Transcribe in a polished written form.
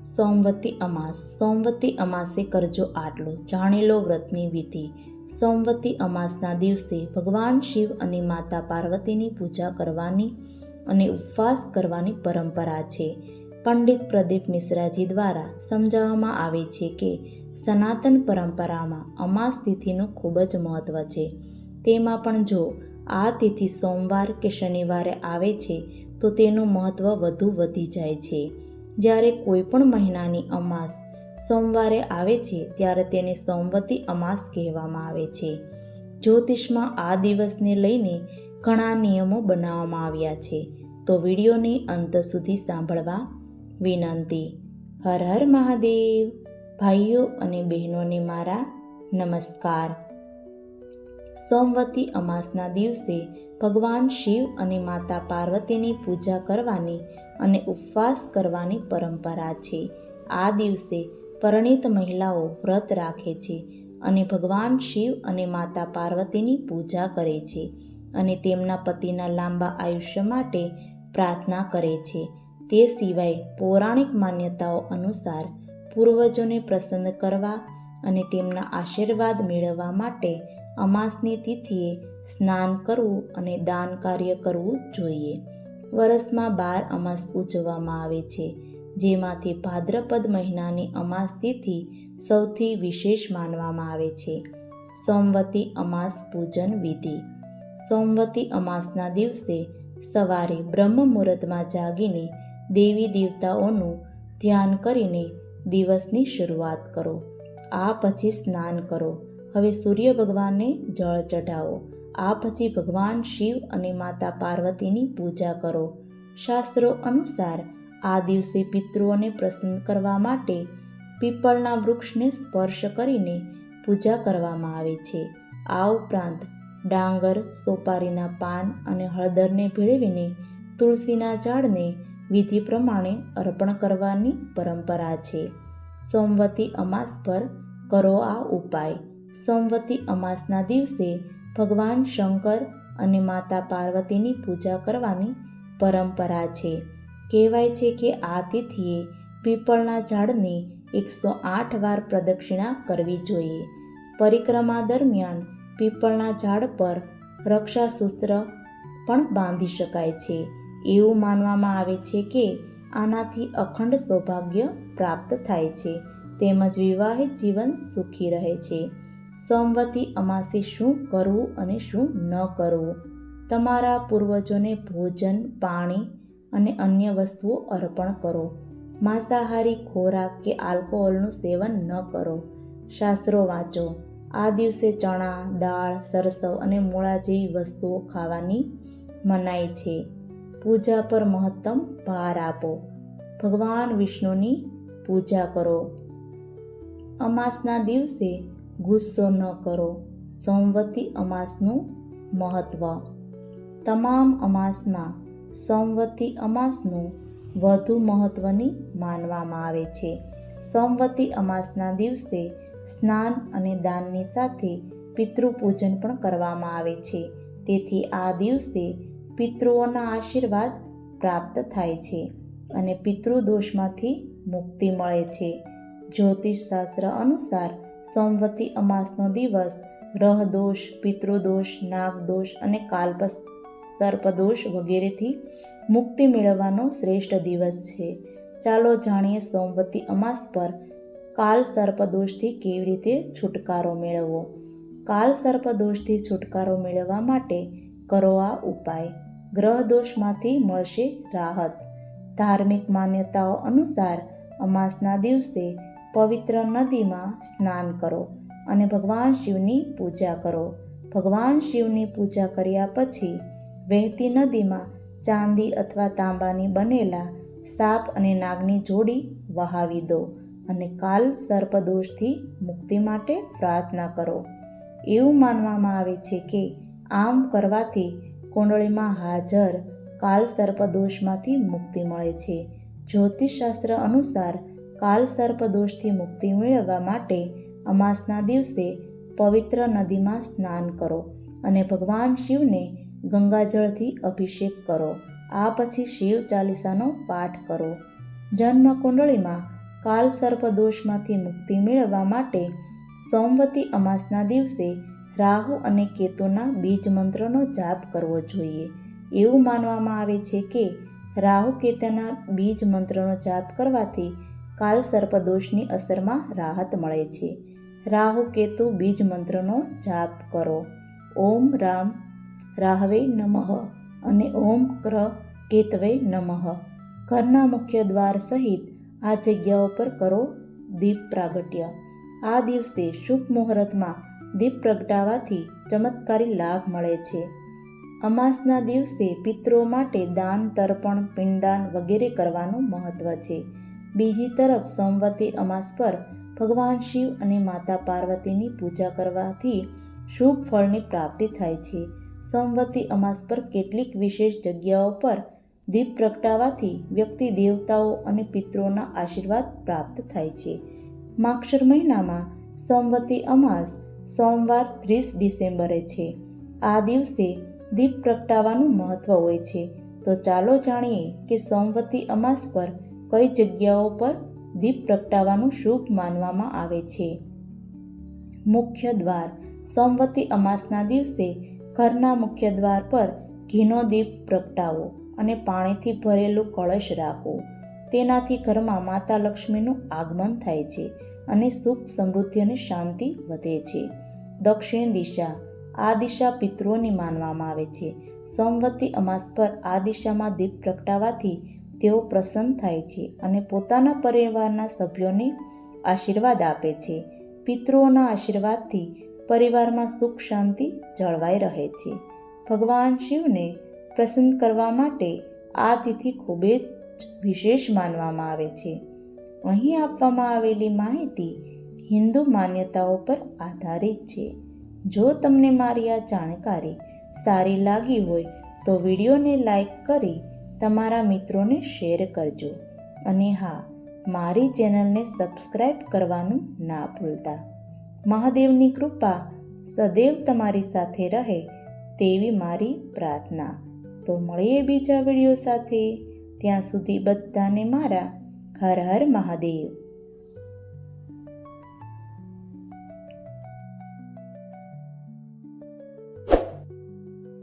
સોમવતી અમાસ. સોમવતી અમાસે કરજો આટલું, જાણી લો વ્રતની વિધિ. સોમવતી અમાસના દિવસે ભગવાન શિવ અને માતા પાર્વતીની પૂજા કરવાની અને ઉપવાસ કરવાની પરંપરા છે. પંડિત પ્રદીપ મિશ્રાજી દ્વારા સમજાવવામાં આવે છે કે સનાતન પરંપરામાં અમાસ તિથિનું ખૂબ જ મહત્વ છે. તેમાં પણ જો આ તિથિ સોમવાર કે શનિવારે આવે છે તો તેનું મહત્વ વધુ વધી જાય છે. જ્યારે કોઈ પણ મહિનાની અમાસ સોમવારે આવે છે ત્યારે તેને સોમવતી અમાસ કહેવામાં આવે છે. જ્યોતિષમાં આ દિવસને લઈને ઘણા નિયમો બનાવવામાં આવ્યા છે, તો વિડીયોની અંત સુધી સાંભળવા વિનંતી. હર હર મહાદેવ. ભાઈઓ અને બહેનોને મારા નમસ્કાર. સોમવતી અમાસના દિવસે ભગવાન શિવ અને માતા પાર્વતીની પૂજા કરવાની અને ઉપવાસ કરવાની પરંપરા છે. આ દિવસે પરિણીત મહિલાઓ વ્રત રાખે છે અને ભગવાન શિવ અને માતા પાર્વતીની પૂજા કરે છે અને તેમના પતિના લાંબા આયુષ્ય માટે પ્રાર્થના કરે છે. તે સિવાય પૌરાણિક માન્યતાઓ અનુસાર પૂર્વજોને પ્રસન્ન કરવા અને તેમના આશીર્વાદ મેળવવા માટે અમાસની તિથિએ સ્નાન કરવું અને દાન કાર્ય કરવું જોઈએ. વર્ષમાં 12 અમાસ ઉજવવામાં આવે છે, જેમાંથી ભાદ્રપદ મહિનાની અમાસ તિથિ સૌથી વિશેષ માનવામાં આવે છે. સોમવતી અમાસ પૂજન વિધિ. સોમવતી અમાસના દિવસે સવારે બ્રહ્મ મુહૂર્તમાં જાગીને દેવી દેવતાઓનું ધ્યાન કરીને દિવસની શરૂઆત કરો. આ પછી સ્નાન કરો. હવે સૂર્ય ભગવાનને જળ ચઢાવો. આ પછી ભગવાન શિવ અને માતા પાર્વતીની પૂજા કરો. શાસ્ત્રો અનુસાર આ દિવસે પિતૃઓને પ્રસન્ન કરવા માટે પીપળના વૃક્ષને સ્પર્શ કરીને પૂજા કરવામાં આવે છે. આ ઉપરાંત ડાંગર, સોપારીના પાન અને હળદરને ભેળવીને તુલસીના ઝાડને વિધિ પ્રમાણે અર્પણ કરવાની પરંપરા છે. સોમવતી અમાસ પર કરો આ ઉપાય. સોમવતી અમાસના દિવસે ભગવાન શંકર અને માતા પાર્વતીની પૂજા કરવાની પરંપરા છે. કહેવાય છે કે આ તિથિએ પીપળના ઝાડને 108 વાર પ્રદક્ષિણા કરવી જોઈએ. પરિક્રમા દરમિયાન પીપળના ઝાડ પર રક્ષાસૂત્ર પણ બાંધી શકાય છે. એવું માનવામાં આવે છે કે આનાથી અખંડ સૌભાગ્ય પ્રાપ્ત થાય છે તેમજ વિવાહિત જીવન સુખી રહે છે. સોમવતી અમાસે શું કરવું અને શું ન કરવું? તમારા પૂર્વજોને ભોજન, પાણી અને અન્ય વસ્તુઓ અર્પણ કરો. માંસાહારી ખોરાક કે આલ્કોહોલનું સેવન ન કરો. શાસ્ત્રો વાંચો. આ દિવસે ચણા, દાળ, સરસવ અને મૂળા જેવી વસ્તુઓ ખાવાની મનાઈ છે. પૂજા પર મહત્તમ ભાર આપો. ભગવાન વિષ્ણુની પૂજા કરો. અમાસના દિવસે ગુસ્સો ન કરો. સોમવતી અમાસનું મહત્વ. તમામ અમાસમાં સોમવતી અમાસનું વધુ મહત્વની માનવામાં આવે છે. સોમવતી અમાસના દિવસે સ્નાન અને દાનની સાથે પિતૃપૂજન પણ કરવામાં આવે છે. તેથી આ દિવસે પિતૃઓના આશીર્વાદ પ્રાપ્ત થાય છે અને પિતૃદોષમાંથી મુક્તિ મળે છે. જ્યોતિષશાસ્ત્ર અનુસાર સોમવતી અમાસનો દિવસ ગ્રહદોષ, પિતૃદોષ, નાગદોષ અને કાલસર્પદોષ વગેરેથી મુક્તિ મેળવવાનો શ્રેષ્ઠ દિવસ છે. ચાલો જાણીએ સોમવતી અમાસ પર કાલસર્પદોષથી કેવી રીતે છુટકારો મેળવવો. કાલસર્પદોષથી છુટકારો મેળવવા માટે કરો આ ઉપાય. ગ્રહદોષમાંથી મળશે રાહત. ધાર્મિક માન્યતાઓ અનુસાર અમાસના દિવસે પવિત્ર નદીમાં સ્નાન કરો અને ભગવાન શિવની પૂજા કરો. ભગવાન શિવની પૂજા કર્યા પછી વહેતી નદીમાં ચાંદી અથવા તાંબાની બનેલા સાપ અને નાગની જોડી વહાવી દો અને કાલ સર્પદોષથી મુક્તિ માટે પ્રાર્થના કરો. એવું માનવામાં આવે છે કે આમ કરવાથી કુંડળીમાં હાજર કાલ સર્પદોષમાંથી મુક્તિ મળે છે. જ્યોતિષશાસ્ત્ર અનુસાર કાલ સર્પદોષથી મુક્તિ મેળવવા માટે અમાસના દિવસે પવિત્ર નદીમાં સ્નાન કરો અને ભગવાન શિવને ગંગાજળથી અભિષેક કરો. આ પછી શિવ ચાલીસાનો પાઠ કરો. જન્મ કુંડળીમાં કાલ સર્પદોષમાંથી મુક્તિ મેળવવા માટે સોમવતી અમાસના દિવસે રાહુ અને કેતુના બીજ મંત્રનો જાપ કરવો જોઈએ. એવું માનવામાં આવે છે કે રાહુ કેતુના બીજ મંત્રનો જાપ કરવાથી કાલ સર્પદોષની અસરમાં રાહત મળે છે. રાહુ કેતુ બીજ મંત્રનો જાપ કરો. ઓમ રામ રાહવે નમઃ અને ઓમ ક્ર કેતવે નમઃ. ઘરના મુખ્ય દ્વાર સહિત આ જગ્યાઓ પર કરો દીપ પ્રાગટ્ય. આ દિવસે શુભ મુહૂર્તમાં દીપ પ્રગટાવવાથી ચમત્કારી લાભ મળે છે. અમાસના દિવસે પિતરો માટે દાન, તર્પણ, પિંડદાન વગેરે કરવાનું મહત્વ છે. બીજી તરફ સોમવતી અમાસ પર ભગવાન શિવ અને માતા પાર્વતીની પૂજા કરવાથી શુભ ફળની પ્રાપ્તિ થાય છે. સોમવતી અમાસ પર કેટલીક વિશેષ જગ્યાઓ પર દીપ પ્રગટાવવાથી વ્યક્તિ દેવતાઓ અને પિતરોના આશીર્વાદ પ્રાપ્ત થાય છે. માગશર મહિનામાં સોમવતી અમાસ સોમવાર 30 ડિસેમ્બરે છે. આ દિવસે દીપ પ્રગટાવવાનું મહત્વ હોય છે. તો ચાલો જાણીએ કે સોમવતી અમાસ પર કઈ જગ્યાઓ પર દીપ પ્રગટાવવાનું શુભ માનવામાં આવે છે. મુખ્ય દ્વાર. સોમવતી અમાસના દિવસે ઘરના મુખ્ય દ્વાર પર ઘીનો દીપ પ્રગટાવો અને પાણીથી ભરેલું કળશ રાખો. તેનાથી ઘરમાં માતા લક્ષ્મીનું આગમન થાય છે અને સુખ, સમૃદ્ધિ અને શાંતિ વધે છે. દક્ષિણ દિશા. આ દિશા પિતૃઓની માનવામાં આવે છે. સોમવતી અમાસ પર આ દિશામાં દીપ પ્રગટાવવાથી તેઓ પ્રસન્ન થાય છે અને પોતાના પરિવારના સભ્યોને આશીર્વાદ આપે છે. પિતૃઓના આશીર્વાદથી પરિવારમાં સુખ શાંતિ જળવાઈ રહે છે. ભગવાન શિવને પ્રસન્ન કરવા માટે આ તિથિ ખૂબ જ વિશેષ માનવામાં આવે છે. અહીં આપવામાં આવેલી માહિતી હિન્દુ માન્યતાઓ પર આધારિત છે. જો તમને મારી આ જાણકારી સારી લાગી હોય તો વિડીયોને લાઈક કરી તમારા મિત્રોને શેર કરજો અને હા, મારી ચેનલને સબસ્ક્રાઈબ કરવાનું ના ભૂલતા. મહાદેવની કૃપા સદૈવ તમારી સાથે રહે તેવી મારી પ્રાર્થના. તો મળીએ બીજા વિડીયો સાથે. ત્યાં સુધી બધાને મારા હર હર મહાદેવ.